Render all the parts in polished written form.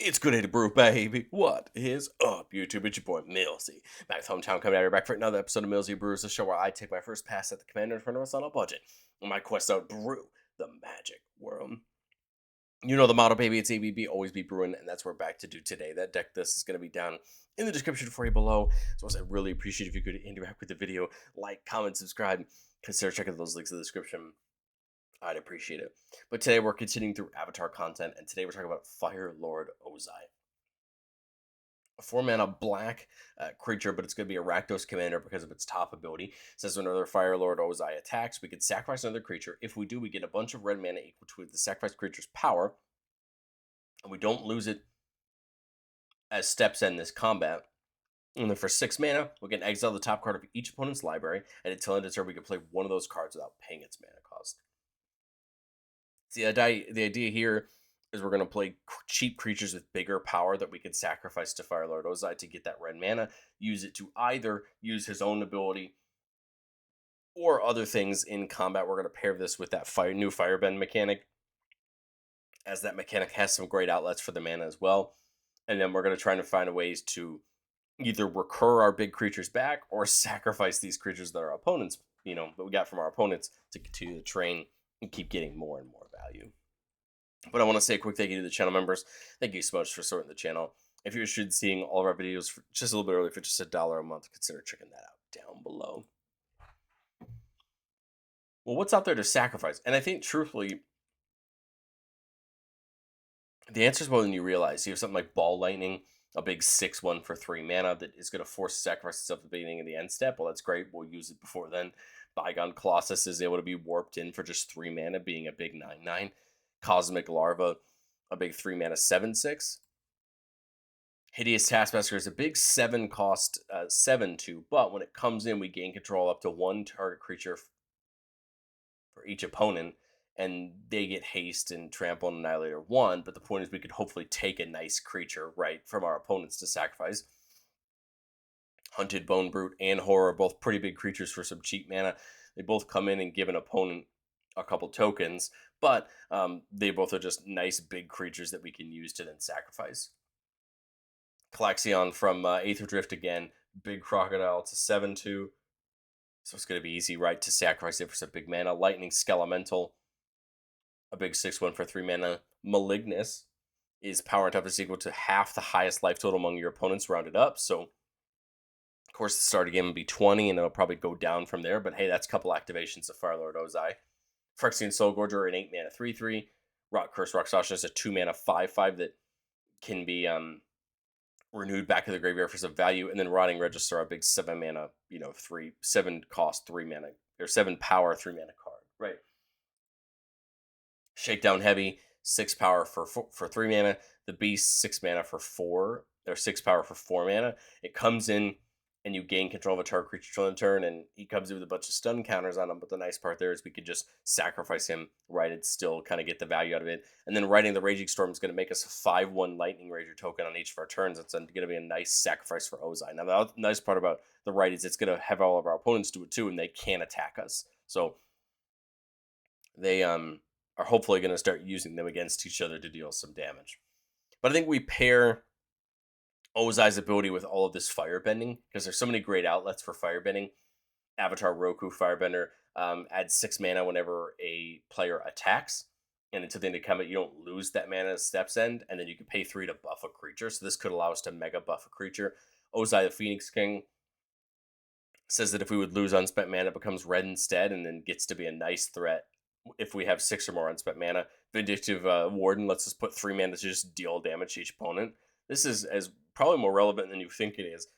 It's good to brew, baby. What is up, YouTube? It's your boy Millsy. Back with Hometown coming out here back for another episode of Millsy Brews, the show where I take my first pass at the Commander Tournaments on a budget. On my quest to brew the magic world. You know the motto, baby. It's ABB, always be brewing, and that's what we're back to do today. That deck list is going to be down in the description for you below. So I really appreciate if you could interact with the video, like, comment, subscribe, consider checking those links in the description. I'd appreciate it. But today we're continuing through Avatar content, and today we're talking about Fire Lord Ozai. A 4 mana black creature, but it's going to be a Rakdos commander because of its top ability. It says when another Fire Lord Ozai attacks, we can sacrifice another creature. If we do, we get a bunch of red mana equal to the sacrificed creature's power, and we don't lose it as steps end this combat. And then for 6 mana, we can exile the top card of each opponent's library, and until end of turn, we can play one of those cards without paying its mana cost. See, the idea here is we're going to play cheap creatures with bigger power that we can sacrifice to Fire Lord Ozai to get that red mana, use it to either use his own ability or other things in combat. We're going to pair this with that new Firebend mechanic, as that mechanic has some great outlets for the mana as well. And then we're going to try to find ways to either recur our big creatures back or sacrifice these creatures that our opponents, that we got from our opponents to continue to train and keep getting more and more value. But I want to say a quick thank you to the channel members. Thank you so much for supporting the channel. If you're interested in seeing all of our videos for just a little bit early for just $1 a month, consider checking that out down below. Well, what's out there to sacrifice? And I think, truthfully, the answer is more than you realize. You have something like Ball Lightning, a big 6/1 for 3 mana that is going to force sacrifice itself at the beginning of the end step. Well, that's great. We'll use it before then. Bygone Colossus is able to be warped in for just 3 mana, being a big 9/9. Cosmic Larva, a big 3 mana 7/6. Hideous Taskmaster is a big 7 cost 7/2, but when it comes in, we gain control up to 1 target creature for each opponent, and they get haste and trample and annihilator 1. But the point is, we could hopefully take a nice creature right from our opponents to sacrifice. Hunted Bone Brute and Horror, both pretty big creatures for some cheap mana. They both come in and give an opponent a couple tokens, but they both are just nice big creatures that we can use to then sacrifice. Calaxion from Aether Drift again, big crocodile. It's a 7/2, so it's going to be easy, right, to sacrifice it for some big mana. Lightning Skelemental, a big 6/1 for 3 mana. Malignus is power and toughness equal to half the highest life total among your opponents, rounded up. So, of course, the start of the game will be 20, and it'll probably go down from there. But hey, that's a couple activations of Fire Lord Ozai. Phyrexian Soul Gorger, an 8 mana 3/3. Rock Curse Rakshasa is a 2 mana 5/5 that can be renewed back to the graveyard for some value, and then Rotting Register, a big 7 mana, 7 cost 3 mana, or 7 power 3 mana card, right? Shakedown Heavy, 6 power for 3 mana. The Beast, 6 mana for 4, or 6 power for 4 mana. It comes in and you gain control of a target creature on the turn, and he comes in with a bunch of stun counters on him. But the nice part there is we could just sacrifice him, right, and still kind of get the value out of it. And then Riding the Raging Storm is going to make us a 5/1 Lightning Rager token on each of our turns. It's going to be a nice sacrifice for Ozai. Now, the nice part about the right is it's going to have all of our opponents do it too, and they can't attack us. So they are hopefully going to start using them against each other to deal some damage. But I think we pair Ozai's ability with all of this firebending, because there's so many great outlets for firebending. Avatar Roku Firebender adds 6 mana whenever a player attacks, and until the end of combat, you don't lose that mana at steps end, and then you can pay 3 to buff a creature. So this could allow us to mega buff a creature. Ozai the Phoenix King says that if we would lose unspent mana, it becomes red instead, and then gets to be a nice threat if we have 6 or more unspent mana. Vindictive Warden lets us put 3 mana to just deal damage to each opponent. This is as probably more relevant than you think it is,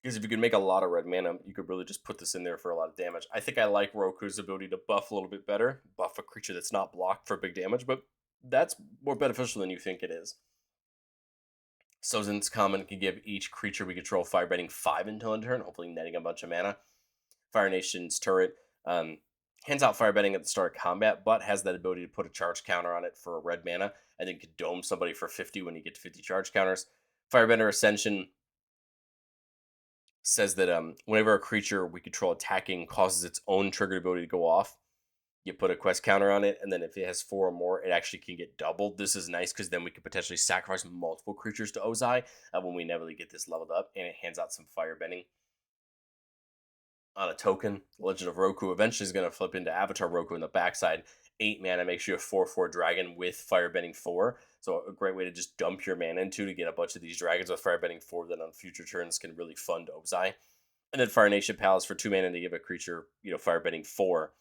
because if you could make a lot of red mana, you could really just put this in there for a lot of damage. I think I like Roku's ability to buff a little bit better, buff a creature that's not blocked for big damage, but that's more beneficial than you think it is. Sozin's Common can give each creature we control firebending 5 until end turn, hopefully netting a bunch of mana. Fire Nation's Turret hands out firebending at the start of combat, but has that ability to put a charge counter on it for a red mana, and then can dome somebody for 50 when you get to 50 charge counters. Firebender Ascension says that whenever a creature we control attacking causes its own triggered ability to go off, You put a quest counter on it, and then if it has 4 or more, it actually can get doubled. This is nice because then we could potentially sacrifice multiple creatures to Ozai when we inevitably get this leveled up, and it hands out some firebending on a token. Legend of Roku eventually is going to flip into Avatar Roku in the backside. 8 mana makes you a 4/4 dragon with Firebending 4. So a great way to just dump your mana into to get a bunch of these dragons with Firebending 4 that on future turns can really fund Ozai. And then Fire Nation Palace for 2 mana to give a creature, Firebending 4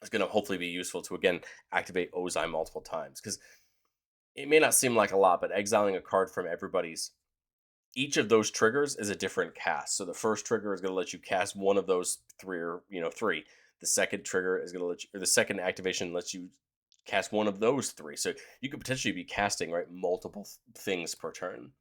is going to hopefully be useful to, again, activate Ozai multiple times. Because it may not seem like a lot, but exiling a card from everybody's, each of those triggers is a different cast. So the first trigger is going to let you cast one of those three. The second trigger is going to let you, or the second activation lets you cast one of those 3. So you could potentially be casting multiple things per turn.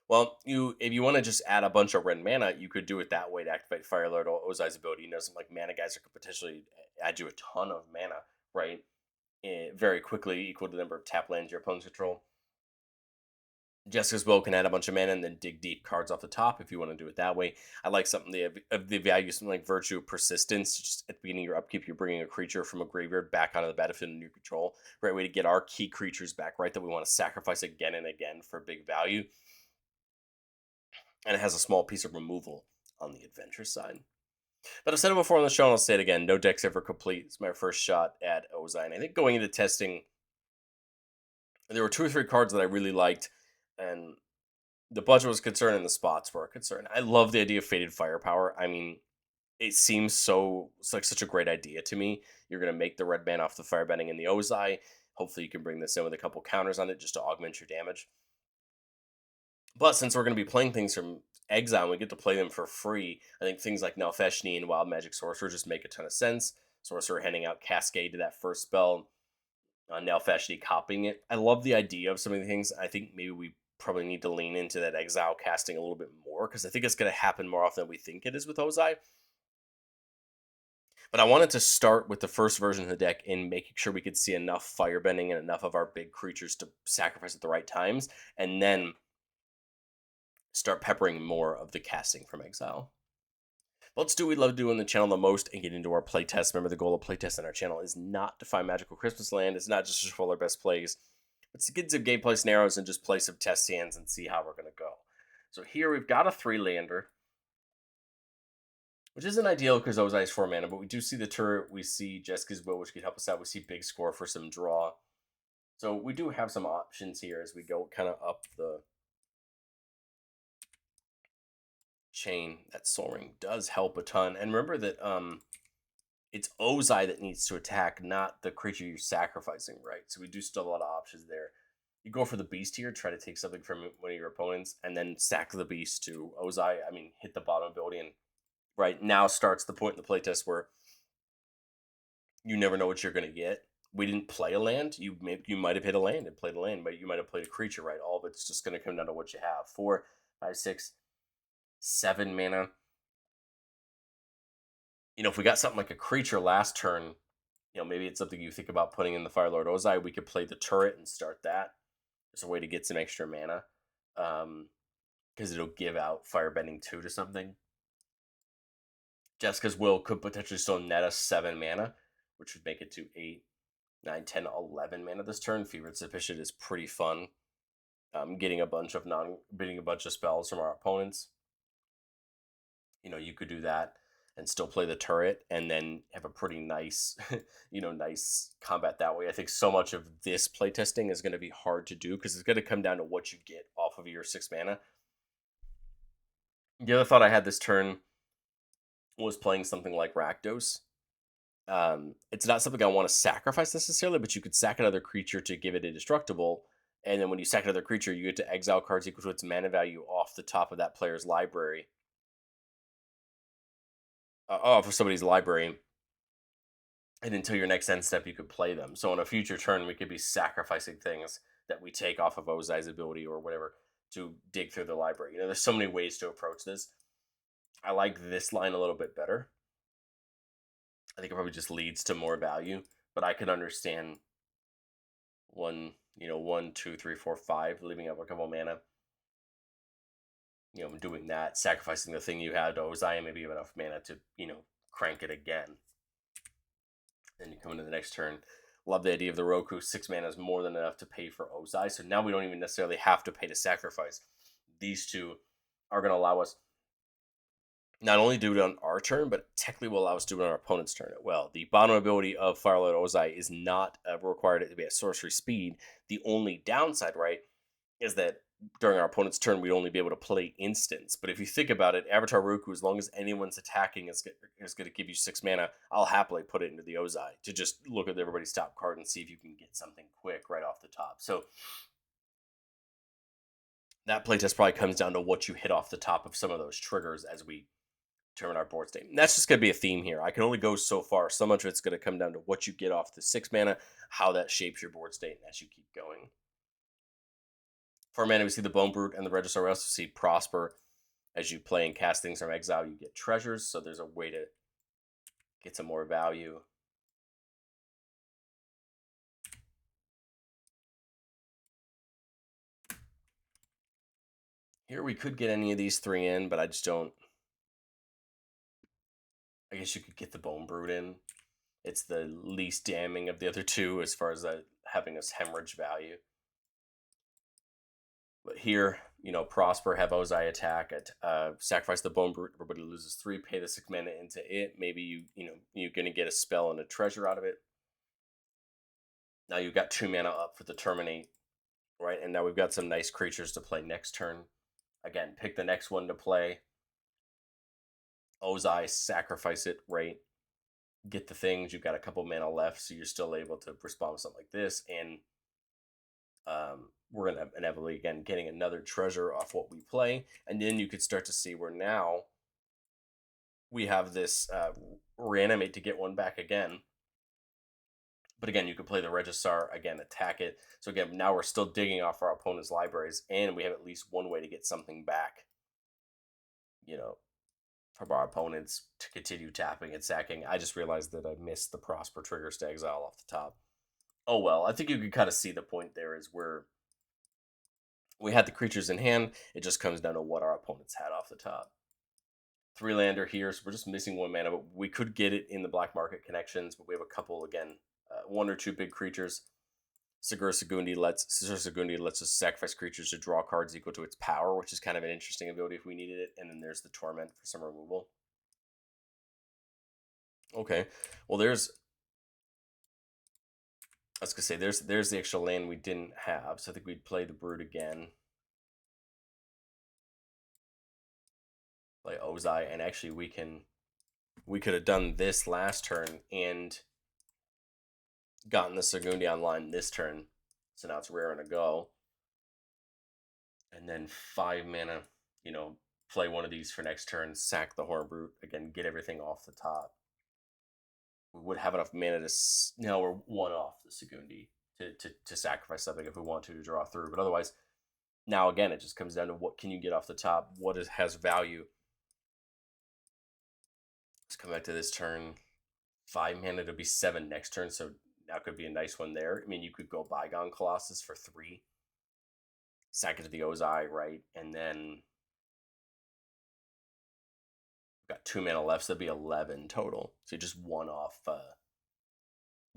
Well, if you want to just add a bunch of red mana, you could do it that way to activate Fire Lord Ozai's ability. Some like mana guys could potentially add you a ton of mana, right? Very quickly, equal to the number of tap lands your opponents control. Jessica's Will can add a bunch of mana and then dig deep cards off the top if you want to do it that way. I like something of the value, something like Virtue of Persistence. Just at the beginning of your upkeep, you're bringing a creature from a graveyard back onto the battlefield in your control. Great way to get our key creatures back, right? That we want to sacrifice again and again for big value. And it has a small piece of removal on the adventure side. But I've said it before on the show, and I'll say it again. No deck's ever complete. It's my first shot at Ozai. And I think going into testing, there were 2 or 3 cards that I really liked, and the budget was concerned and the spots were a concern. I love the idea of Faded Firepower. I mean, it seems like such a great idea to me. You're going to make the red man off the firebending in the Ozai. Hopefully you can bring this in with a couple counters on it just to augment your damage. But since we're going to be playing things from Exile and we get to play them for free, I think things like Nalfeshni and Wild Magic Sorcerer just make a ton of sense. Sorcerer handing out Cascade to that first spell, Nalfeshni copying it. I love the idea of some of the things. I think maybe we probably need to lean into that Exile casting a little bit more because I think it's going to happen more often than we think it is with Ozai. But I wanted to start with the first version of the deck in making sure we could see enough firebending and enough of our big creatures to sacrifice at the right times, and then start peppering more of the casting from Exile. Let's do what we love doing the channel the most and get into our playtest. Remember, the goal of playtest on our channel is not to find magical Christmas land. It's not just to show our best plays. It's to get some gameplay scenarios and just play some test hands and see how we're going to go. So here we've got a 3-lander, which isn't ideal because Ozai's 4 mana, but we do see the turret. We see Jessica's Will, which could help us out. We see Big Score for some draw. So we do have some options here as we go kind of up the chain. That Soaring does help a ton. And remember that it's Ozai that needs to attack, not the creature you're sacrificing, right? So we do still have a lot of options there. You go for the beast here, try to take something from one of your opponents, and then sack the beast to Ozai. I mean, hit the bottom ability, and right now starts the point in the playtest where you never know what you're going to get. We didn't play a land. You might have hit a land and played a land, but you might have played a creature, right? All of it's just going to come down to what you have. 4, 5, 6, 7 mana. If we got something like a creature last turn, maybe it's something you think about putting in the Fire Lord Ozai. We could play the turret and start that. There's a way to get some extra mana. Because it'll give out Firebending 2 to something. Jessica's Will could potentially still net us 7 mana, which would make it to 8, 9, 10, 11 mana this turn. Fevered Sufficient is pretty fun. Getting a bunch of spells from our opponents. You could do that and still play the turret and then have a pretty nice, nice combat that way. I think so much of this playtesting is going to be hard to do because it's going to come down to what you get off of your 6 mana. The other thought I had this turn was playing something like Rakdos. It's not something I want to sacrifice necessarily, but you could sack another creature to give it indestructible, and then when you sack another creature, you get to exile cards equal to its mana value off the top of that player's library. Off of somebody's library, and until your next end step, you could play them. So on a future turn, we could be sacrificing things that we take off of Ozai's ability or whatever to dig through the library. There's so many ways to approach this. I like this line a little bit better. I think it probably just leads to more value, but I could understand 1, 2, 3, 4, 5, leaving up a couple mana. Doing that, sacrificing the thing you had to Ozai, and maybe you have enough mana to, crank it again. Then you come into the next turn. Love the idea of the Roku. 6 mana is more than enough to pay for Ozai. So now we don't even necessarily have to pay to sacrifice. These two are going to allow us not only do it on our turn, but technically will allow us to do it on our opponent's turn as well. The bottom ability of Fire Lord Ozai is not required to be at sorcery speed. The only downside, right, is that during our opponent's turn, we'd only be able to play instants. But if you think about it, Avatar Roku, as long as anyone's attacking is going to give you 6 mana, I'll happily put it into the Ozai to just look at everybody's top card and see if you can get something quick right off the top. So that playtest probably comes down to what you hit off the top of some of those triggers as we determine our board state. And that's just going to be a theme here. I can only go so far. So much of it's going to come down to what you get off the 6 mana, how that shapes your board state as you keep going. For mana, we see the Bone Brute and the Registrar. We also see Prosper. As you play and cast things from exile, you get treasures. So there's a way to get some more value. Here we could get any of these 3 in, but I just don't. I guess you could get the Bone Brute in. It's the least damning of the other two as far as having us hemorrhage value. But here, Prosper, have Ozai attack, sacrifice the Bone Brute. Everybody loses 3, pay the 6 mana into it. Maybe you're gonna get a spell and a treasure out of it. Now you've got 2 mana up for the Terminate, right? And now we've got some nice creatures to play next turn. Again, pick the next one to play. Ozai, sacrifice it, right? Get the things. You've got a couple mana left, so you're still able to respond with something like this. And we're going to inevitably, again, getting another treasure off what we play. And then you could start to see where now we have this reanimate to get one back again. But again, you could play the Registrar, again, attack it. So again, now we're still digging off our opponent's libraries, and we have at least one way to get something back, from our opponents to continue tapping and sacking. I just realized that I missed the Prosper triggers to exile off the top. Oh well, I think you can kind of see the point there is where we had the creatures in hand. It just comes down to what our opponents had off the top. 3-lander here, so we're just missing 1 mana, but we could get it in the black market connections, but we have a couple, again, 1 or 2 big creatures. Sigurd Segundi lets us sacrifice creatures to draw cards equal to its power, which is kind of an interesting ability if we needed it. And then there's the Torment for some removal. Okay, well I was gonna say there's the extra land we didn't have, so I think we'd play the Brute again, play Ozai, and actually we could have done this last turn and gotten the Segundi online this turn, so now it's raring to go. And then 5 mana, play one of these for next turn, sack the Horn Brute, again, get everything off the top. We would have enough mana to, now we're 1 off the Segundi to sacrifice something if we want to draw through. But otherwise, now again, it just comes down to what can you get off the top, what has value. Let's come back to this turn. 5 mana to be 7 next turn, so that could be a nice one there. I mean, you could go Bygone Colossus for 3, sack it to the Ozai, right? And then got 2 mana left, so that'd be 11 total. So you're just 1 off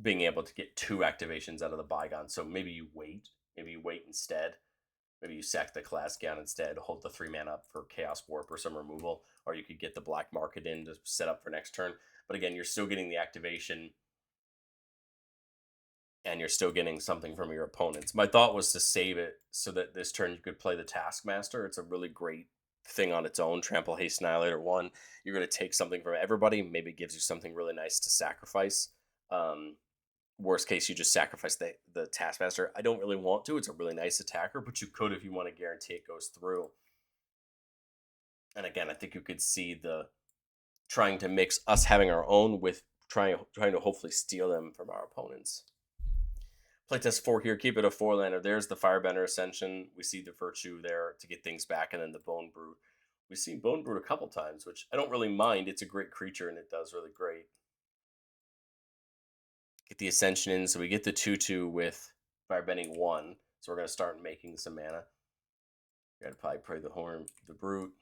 being able to get 2 activations out of the Bygone. So maybe you wait instead. Maybe you sack the Clasgown instead, hold the 3 mana up for Chaos Warp or some removal, or you could get the black market in to set up for next turn. But again, you're still getting the activation, and you're still getting something from your opponents. My thought was to save it so that this turn you could play the Taskmaster. It's a really great thing on its own. Trample, Haste, Annihilator 1. You're going to take something from everybody. Maybe it gives you something really nice to sacrifice. Worst case, you just sacrifice the Taskmaster. I don't really want to. It's a really nice attacker, but you could if you want to guarantee it goes through. And again, I think you could see the trying to mix us having our own with trying to hopefully steal them from our opponents. Playtest 4 here, keep it a 4-lander. There's the Firebender Ascension. We see the Virtue there to get things back, and then the Bone Brute. We've seen Bone Brute a couple times, which I don't really mind. It's a great creature, and it does really great. Get the Ascension in, so we get the 2/2 with Firebending 1. So we're going to start making some mana. We got to probably play the Brute.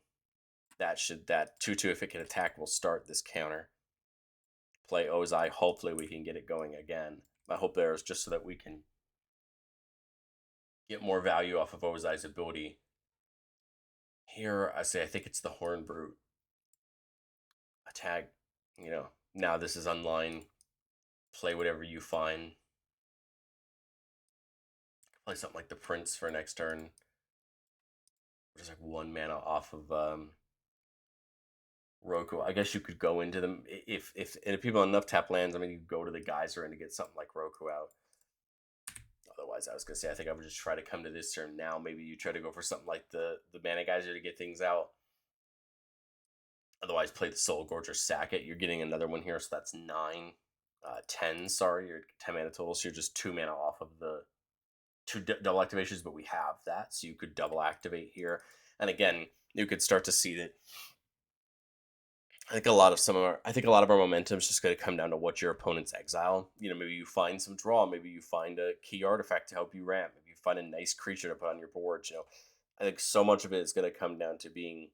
That 2/2, if it can attack, will start this counter. play Ozai. Hopefully we can get it going again. My hope there is just so that we can get more value off of Ozai's ability. Here, I think it's the Horn Brute. Attack, now this is online. Play whatever you find. Play something like the Prince for next turn. Just like 1 mana off of Roku. I guess you could go into them if people on enough tap lands. I mean, you go to the Geyser and to get something like Roku out. Otherwise, I was gonna say I think I would just try to come to this turn now. Maybe you try to go for something like the Mana Geyser to get things out. Otherwise, play the Soul Gorger, sack it. You're getting another one here, so that's 9, 10. Sorry, you're 10 mana total, so you're just 2 mana off of the 2 double activations, but we have that, so you could double activate here. And again, you could start to see that. I think a lot of our momentum is just going to come down to what your opponent's exile. Maybe you find some draw, maybe you find a key artifact to help you ramp, maybe you find a nice creature to put on your board. I think so much of it is going to come down to being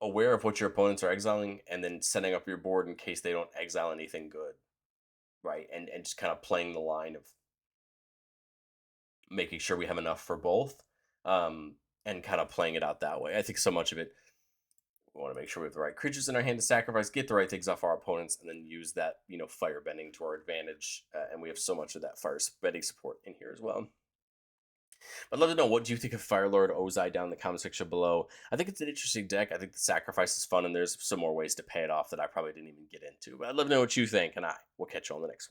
aware of what your opponents are exiling and then setting up your board in case they don't exile anything good, right? And just kind of playing the line of making sure we have enough for both, and kind of playing it out that way. I think so much of it, we want to make sure we have the right creatures in our hand to sacrifice, get the right things off our opponents, and then use that, firebending to our advantage. And we have so much of that firebending support in here as well. I'd love to know, what do you think of Fire Lord Ozai down in the comment section below. I think it's an interesting deck. I think the sacrifice is fun, and there's some more ways to pay it off that I probably didn't even get into. But I'd love to know what you think, and I will catch you on the next one.